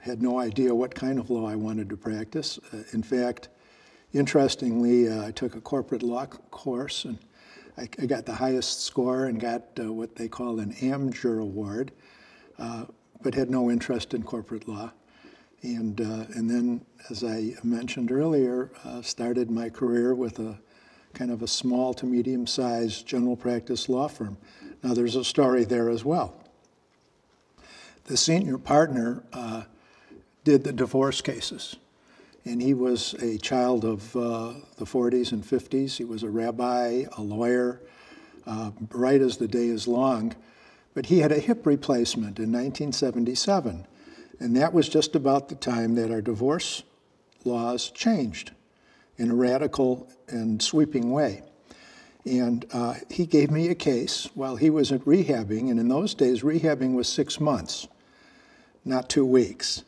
had no idea what kind of law I wanted to practice. In fact, interestingly, I took a corporate law course, and I got the highest score and got what they call an AmJur award, but had no interest in corporate law. And then, as I mentioned earlier, started my career with a kind of a small to medium-sized general practice law firm. Now, there's a story there as well. The senior partner did the divorce cases, and he was a child of the 40s and 50s. He was a rabbi, a lawyer, bright as the day is long, but he had a hip replacement in 1977, and that was just about the time that our divorce laws changed in a radical and sweeping way. And he gave me a case while he was at rehabbing, and in those days, rehabbing was 6 months, not 2 weeks.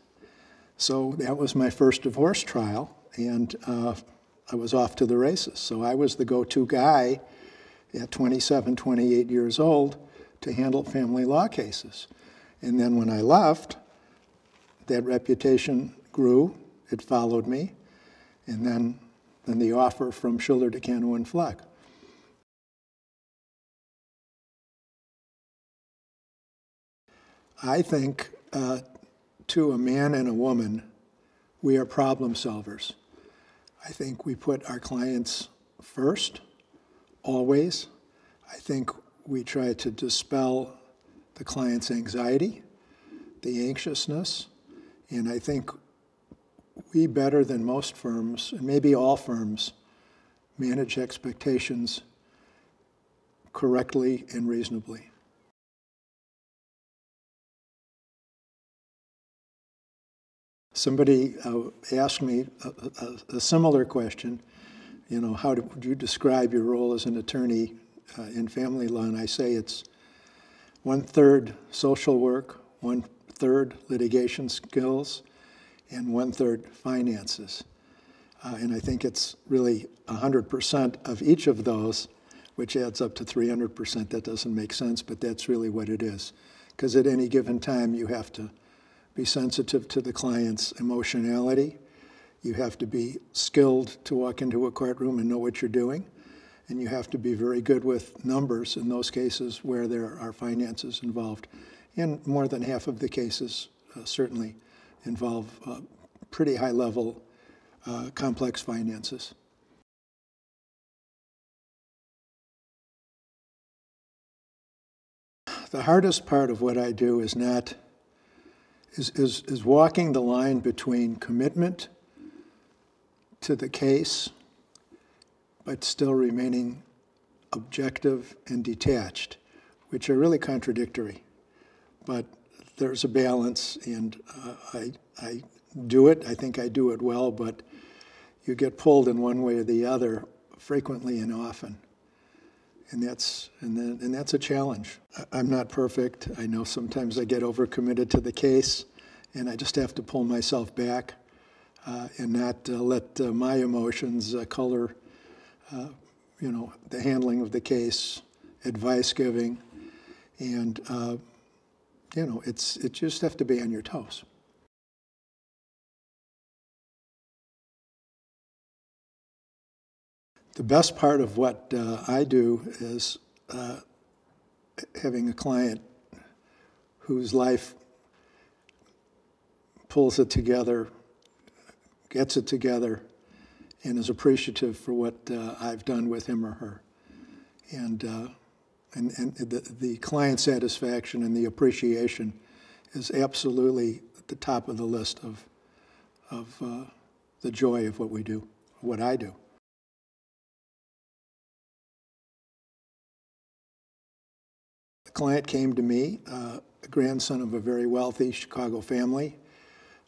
So that was my first divorce trial, and I was off to the races. So I was the go-to guy at 27, 28 years old to handle family law cases. And then when I left, that reputation grew, it followed me, and then the offer from Schiller DuCanto Fleck. I think to a man and a woman, we are problem solvers. I think we put our clients first, always. I think we try to dispel the client's anxiety, the anxiousness, and I think we, better than most firms, and maybe all firms, manage expectations correctly and reasonably. Somebody asked me a similar question, you know, how would you describe your role as an attorney in family law? And I say it's 1/3 social work, 1/3 litigation skills, and 1/3 finances. And I think it's really 100% of each of those, which adds up to 300%. That doesn't make sense, but that's really what it is. Because at any given time, you have to be sensitive to the client's emotionality. You have to be skilled to walk into a courtroom and know what you're doing. And you have to be very good with numbers in those cases where there are finances involved. And more than half of the cases certainly involve pretty high-level, complex finances. The hardest part of what I do is walking the line between commitment to the case, but still remaining objective and detached, which are really contradictory. But there's a balance, and I do it. I think I do it well, but you get pulled in one way or the other frequently and often. And that's a challenge. I'm not perfect. I know sometimes I get overcommitted to the case, and I just have to pull myself back and not let my emotions color, you know, the handling of the case, advice giving, and you know, it just have to be on your toes. The best part of what I do is having a client whose life pulls it together, gets it together, and is appreciative for what I've done with him or her. And the client satisfaction and the appreciation is absolutely at the top of the list of the joy of what we do, what I do. The client came to me, a grandson of a very wealthy Chicago family,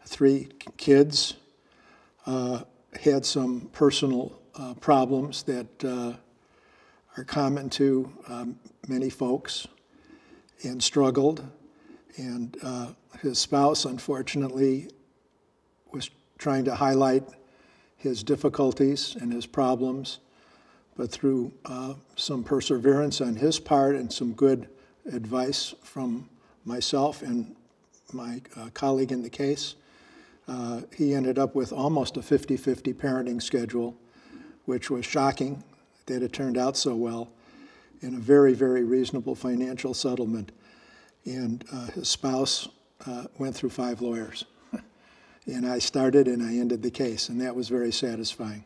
3 kids, had some personal problems that are common to many folks, and struggled. And his spouse, unfortunately, was trying to highlight his difficulties and his problems, but through some perseverance on his part and some good advice from myself and my colleague in the case, He ended up with almost a 50-50 parenting schedule, which was shocking that it turned out so well, in a very, very reasonable financial settlement. And his spouse went through 5 lawyers. And I started and I ended the case, and that was very satisfying.